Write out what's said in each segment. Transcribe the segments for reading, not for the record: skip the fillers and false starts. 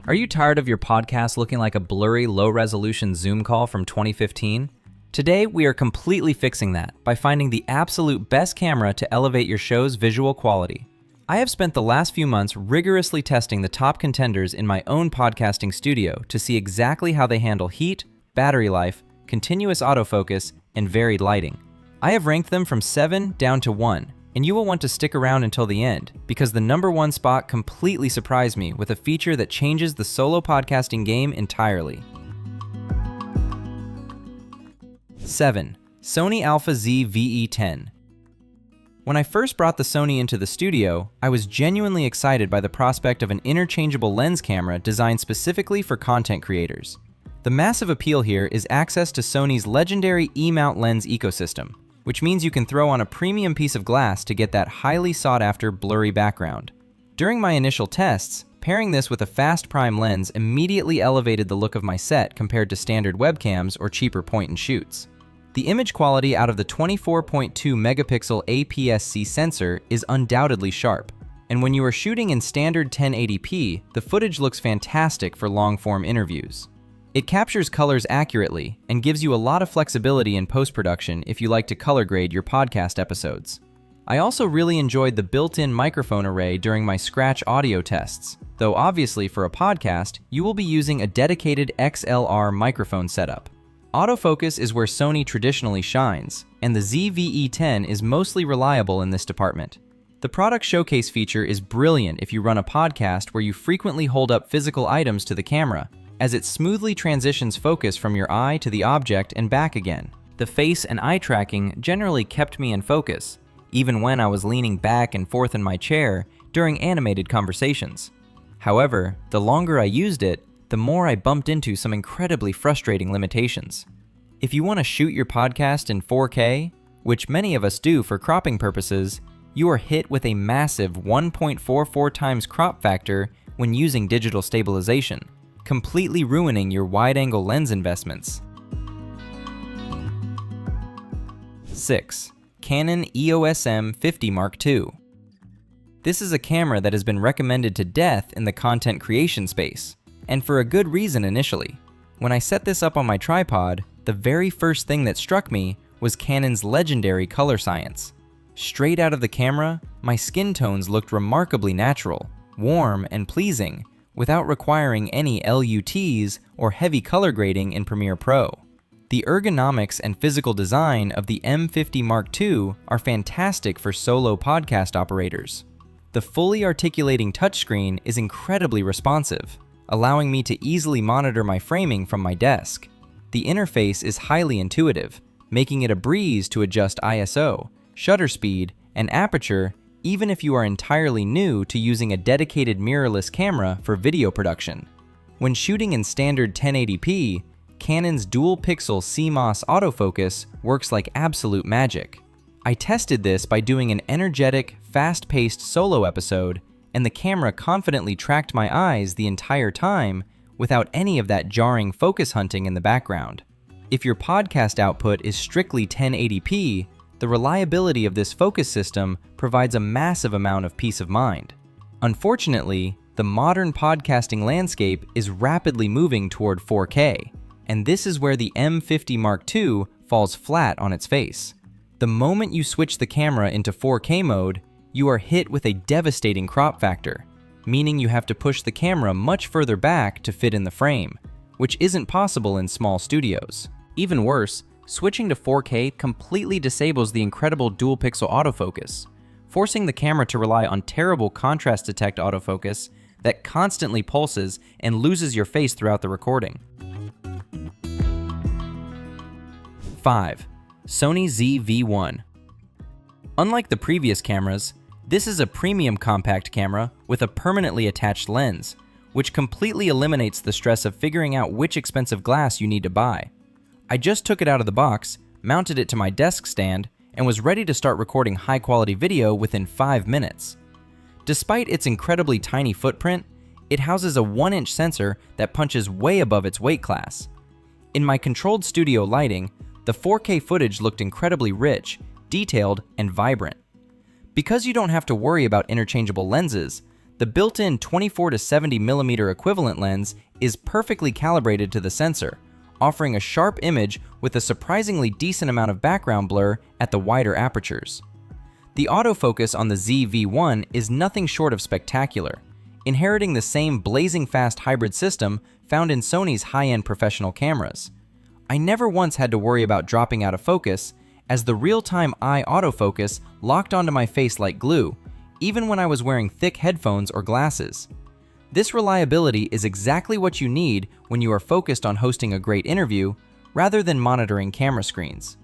Are you tired of your podcast looking like a blurry, low-resolution Zoom call from 2015? Today, we are completely fixing that by finding the absolute best camera to elevate your show's visual quality. I have spent the last few months rigorously testing the top contenders in my own podcasting studio to see exactly how they handle heat, battery life, continuous autofocus, and varied lighting. I have ranked them from 7 down to 1, and you will want to stick around until the end because the number 1 spot completely surprised me with a feature that changes the solo podcasting game entirely. 7. Sony Alpha ZV-1. When I first brought the Sony into the studio, I was genuinely excited by the prospect of an interchangeable lens camera designed specifically for content creators. The massive appeal here is access to Sony's legendary E-mount lens ecosystem, which means you can throw on a premium piece of glass to get that highly sought-after blurry background. During my initial tests, pairing this with a fast prime lens immediately elevated the look of my set compared to standard webcams or cheaper point-and-shoots. The image quality out of the 24.2 megapixel APS-C sensor is undoubtedly sharp, and when you are shooting in standard 1080p, the footage looks fantastic for long-form interviews. It captures colors accurately and gives you a lot of flexibility in post-production if you like to color grade your podcast episodes. I also really enjoyed the built-in microphone array during my Scratch audio tests, though obviously for a podcast, you will be using a dedicated XLR microphone setup. Autofocus is where Sony traditionally shines, and the ZV-1 is mostly reliable in this department. The product showcase feature is brilliant if you run a podcast where you frequently hold up physical items to the camera, as it smoothly transitions focus from your eye to the object and back again. The face and eye tracking generally kept me in focus, even when I was leaning back and forth in my chair during animated conversations. However, the longer I used it, the more I bumped into some incredibly frustrating limitations. If you want to shoot your podcast in 4K, which many of us do for cropping purposes, you are hit with a massive 1.44 times crop factor when using digital stabilization, completely ruining your wide-angle lens investments. 6. Canon EOS R50 Mark II. This is a camera that has been recommended to death in the content creation space, and for a good reason initially. When I set this up on my tripod, the very first thing that struck me was Canon's legendary color science. Straight out of the camera, my skin tones looked remarkably natural, warm, and pleasing, without requiring any LUTs or heavy color grading in Premiere Pro. The ergonomics and physical design of the M50 Mark II are fantastic for solo podcast operators. The fully articulating touchscreen is incredibly responsive, allowing me to easily monitor my framing from my desk. The interface is highly intuitive, making it a breeze to adjust ISO, shutter speed, and aperture even if you are entirely new to using a dedicated mirrorless camera for video production. When shooting in standard 1080p, Canon's dual-pixel CMOS autofocus works like absolute magic. I tested this by doing an energetic, fast-paced solo episode, and the camera confidently tracked my eyes the entire time without any of that jarring focus hunting in the background. If your podcast output is strictly 1080p, the reliability of this focus system provides a massive amount of peace of mind. Unfortunately, the modern podcasting landscape is rapidly moving toward 4K, and this is where the M50 Mark II falls flat on its face. The moment you switch the camera into 4K mode, you are hit with a devastating crop factor, meaning you have to push the camera much further back to fit in the frame, which isn't possible in small studios. Even worse, switching to 4K completely disables the incredible dual-pixel autofocus, forcing the camera to rely on terrible contrast detect autofocus that constantly pulses and loses your face throughout the recording. 5. Sony ZV-1. Unlike the previous cameras, this is a premium compact camera with a permanently attached lens, which completely eliminates the stress of figuring out which expensive glass you need to buy. I just took it out of the box, mounted it to my desk stand, and was ready to start recording high-quality video within 5 minutes. Despite its incredibly tiny footprint, it houses a 1-inch sensor that punches way above its weight class. In my controlled studio lighting, the 4K footage looked incredibly rich, detailed, and vibrant. Because you don't have to worry about interchangeable lenses, the The built-in 24 to 70 mm equivalent lens is perfectly calibrated to the sensor, offering a sharp image with a surprisingly decent amount of background blur at the wider apertures. The autofocus on the ZV-1 is nothing short of spectacular, inheriting the same blazing fast hybrid system found in Sony's high-end professional cameras. I never once had to worry about dropping out of focus, as the real-time eye autofocus locked onto my face like glue, even when I was wearing thick headphones or glasses. This reliability is exactly what you need when you are focused on hosting a great interview, rather than monitoring camera screens.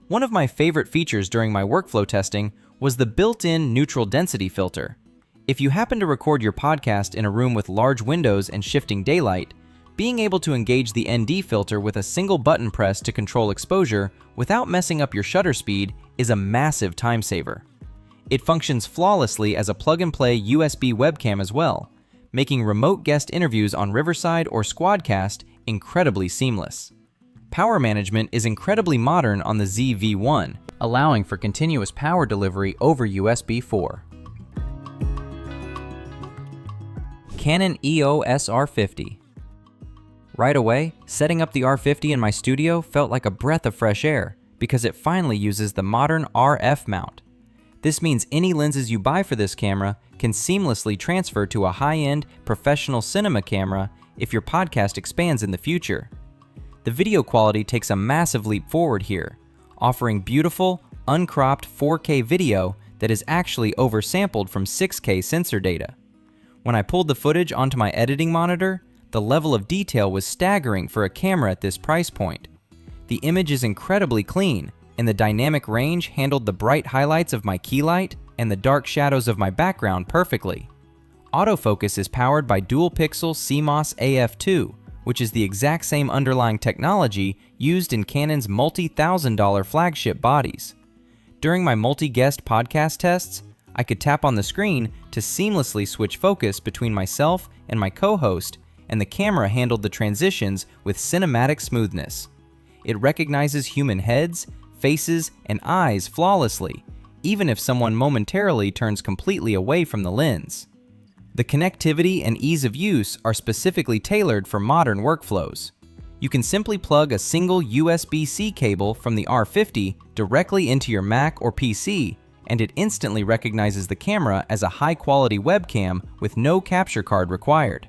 One of my favorite features during my workflow testing was the built-in neutral density filter. If you happen to record your podcast in a room with large windows and shifting daylight, being able to engage the ND filter with a single button press to control exposure without messing up your shutter speed is a massive time saver. It functions flawlessly as a plug-and-play USB webcam as well, making remote guest interviews on Riverside or Squadcast incredibly seamless. Power management is incredibly modern on the ZV-1, allowing for continuous power delivery over USB 4. Canon EOS R50. Right away, setting up the R50 in my studio felt like a breath of fresh air because it finally uses the modern RF mount. This means any lenses you buy for this camera can seamlessly transfer to a high-end professional cinema camera if your podcast expands in the future. The video quality takes a massive leap forward here, offering beautiful, uncropped 4K video that is actually oversampled from 6K sensor data. When I pulled the footage onto my editing monitor, the level of detail was staggering for a camera at this price point. The image is incredibly clean, and the dynamic range handled the bright highlights of my key light and the dark shadows of my background perfectly. Autofocus is powered by dual-pixel CMOS AF2, which is the exact same underlying technology used in Canon's multi-$1,000 flagship bodies. During my multi-guest podcast tests, I could tap on the screen to seamlessly switch focus between myself and my co-host, and the camera handled the transitions with cinematic smoothness. It recognizes human heads, faces, and eyes flawlessly, even if someone momentarily turns completely away from the lens. The connectivity and ease of use are specifically tailored for modern workflows. You can simply plug a single USB-C cable from the R50 directly into your Mac or PC, and it instantly recognizes the camera as a high-quality webcam with no capture card required.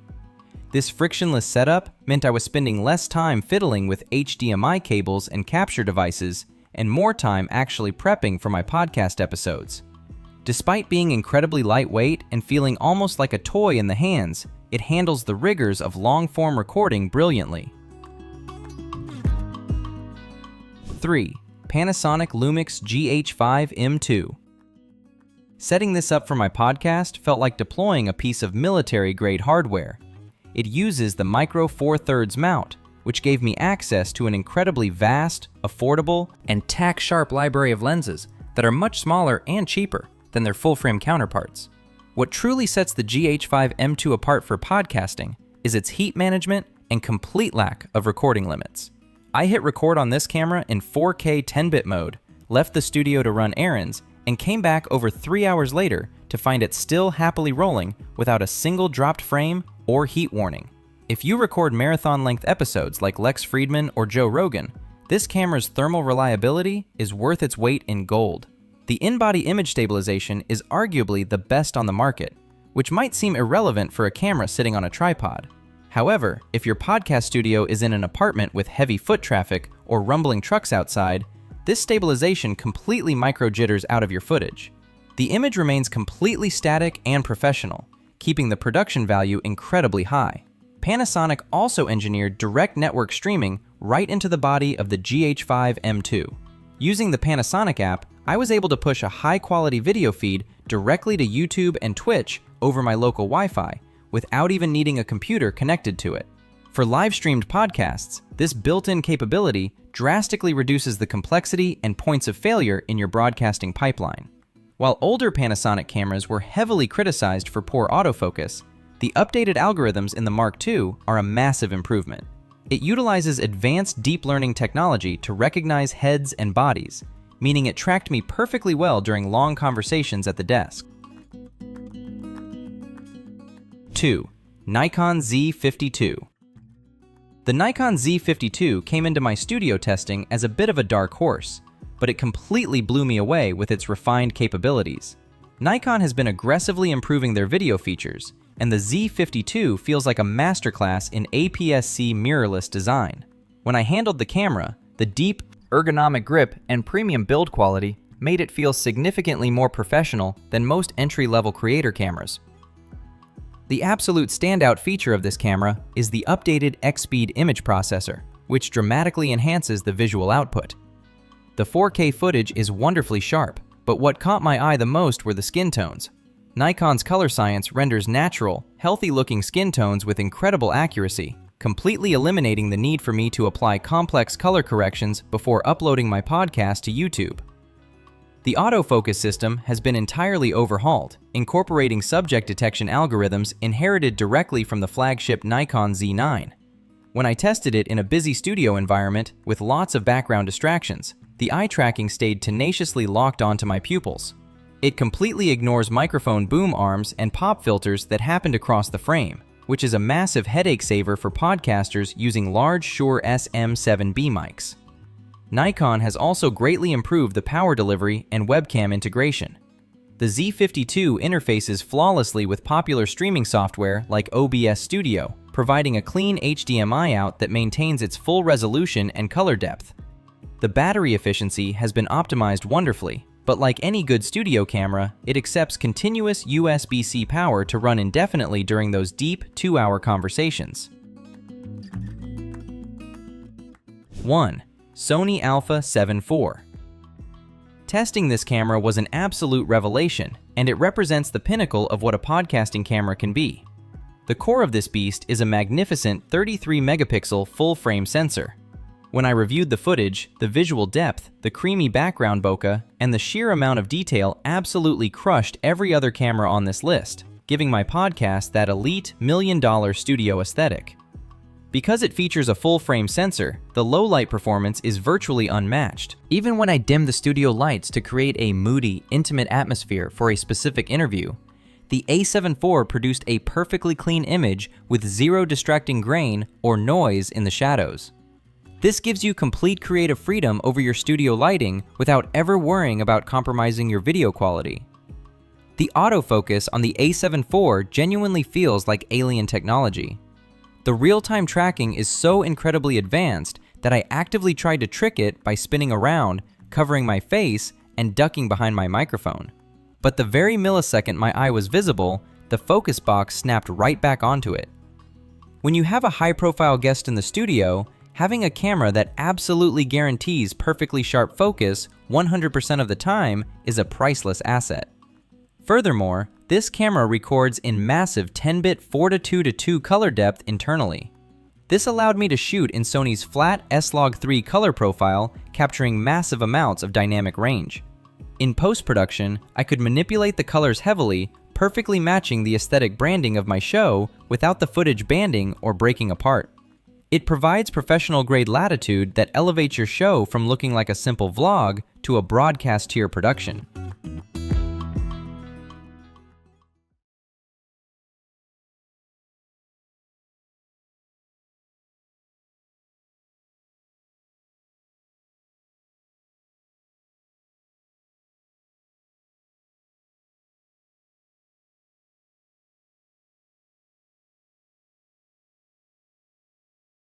This frictionless setup meant I was spending less time fiddling with HDMI cables and capture devices, and more time actually prepping for my podcast episodes. Despite being incredibly lightweight and feeling almost like a toy in the hands, it handles the rigors of long-form recording brilliantly. 3. Panasonic LUMIX GH5 M2. Setting this up for my podcast felt like deploying a piece of military-grade hardware. It uses the Micro Four Thirds mount, which gave me access to an incredibly vast, affordable, and tack-sharp library of lenses that are much smaller and cheaper than their full-frame counterparts. What truly sets the GH5 M2 apart for podcasting is its heat management and complete lack of recording limits. I hit record on this camera in 4K 10-bit mode, left the studio to run errands, and came back over 3 hours later to find it still happily rolling without a single dropped frame or heat warning. If you record marathon-length episodes like Lex Fridman or Joe Rogan, this camera's thermal reliability is worth its weight in gold. The in-body image stabilization is arguably the best on the market, which might seem irrelevant for a camera sitting on a tripod. However, if your podcast studio is in an apartment with heavy foot traffic or rumbling trucks outside, this stabilization completely micro-jitters out of your footage. The image remains completely static and professional, keeping the production value incredibly high. Panasonic also engineered direct network streaming right into the body of the GH5 M2. Using the Panasonic app, I was able to push a high-quality video feed directly to YouTube and Twitch over my local Wi-Fi, without even needing a computer connected to it. For live-streamed podcasts, this built-in capability drastically reduces the complexity and points of failure in your broadcasting pipeline. While older Panasonic cameras were heavily criticized for poor autofocus, the updated algorithms in the Mark II are a massive improvement. It utilizes advanced deep learning technology to recognize heads and bodies, meaning it tracked me perfectly well during long conversations at the desk. 2. Nikon Z50 II. The Nikon Z50 II came into my studio testing as a bit of a dark horse, but it completely blew me away with its refined capabilities. Nikon has been aggressively improving their video features, and the Z50 II feels like a masterclass in APS-C mirrorless design. When I handled the camera, the deep, ergonomic grip and premium build quality made it feel significantly more professional than most entry-level creator cameras. The absolute standout feature of this camera is the updated X-Speed image processor, which dramatically enhances the visual output. The 4K footage is wonderfully sharp, but what caught my eye the most were the skin tones. Nikon's color science renders natural, healthy-looking skin tones with incredible accuracy, completely eliminating the need for me to apply complex color corrections before uploading my podcast to YouTube. The autofocus system has been entirely overhauled, incorporating subject detection algorithms inherited directly from the flagship Nikon Z9. When I tested it in a busy studio environment with lots of background distractions, the eye tracking stayed tenaciously locked onto my pupils. It completely ignores microphone boom arms and pop filters that happened across the frame, which is a massive headache saver for podcasters using large Shure SM7B mics. Nikon has also greatly improved the power delivery and webcam integration. The Z50 II interfaces flawlessly with popular streaming software like OBS Studio, providing a clean HDMI out that maintains its full resolution and color depth. The battery efficiency has been optimized wonderfully, but like any good studio camera, it accepts continuous USB-C power to run indefinitely during those deep 2-hour conversations. 1. Sony Alpha 7 IV. Testing this camera was an absolute revelation, and it represents the pinnacle of what a podcasting camera can be. The core of this beast is a magnificent 33-megapixel full-frame sensor. When I reviewed the footage, the visual depth, the creamy background bokeh, and the sheer amount of detail absolutely crushed every other camera on this list, giving my podcast that elite million-dollar studio aesthetic. Because it features a full-frame sensor, the low-light performance is virtually unmatched. Even when I dim the studio lights to create a moody, intimate atmosphere for a specific interview, the A7 IV produced a perfectly clean image with zero distracting grain or noise in the shadows. This gives you complete creative freedom over your studio lighting without ever worrying about compromising your video quality. The autofocus on the A7 IV genuinely feels like alien technology. The real-time tracking is so incredibly advanced that I actively tried to trick it by spinning around, covering my face, and ducking behind my microphone. But the very millisecond my eye was visible, the focus box snapped right back onto it. When you have a high-profile guest in the studio, having a camera that absolutely guarantees perfectly sharp focus 100% of the time is a priceless asset. Furthermore, this camera records in massive 10-bit 4:2:2 color depth internally. This allowed me to shoot in Sony's flat S-Log3 color profile, capturing massive amounts of dynamic range. In post-production, I could manipulate the colors heavily, perfectly matching the aesthetic branding of my show without the footage banding or breaking apart. It provides professional-grade latitude that elevates your show from looking like a simple vlog to a broadcast-tier production.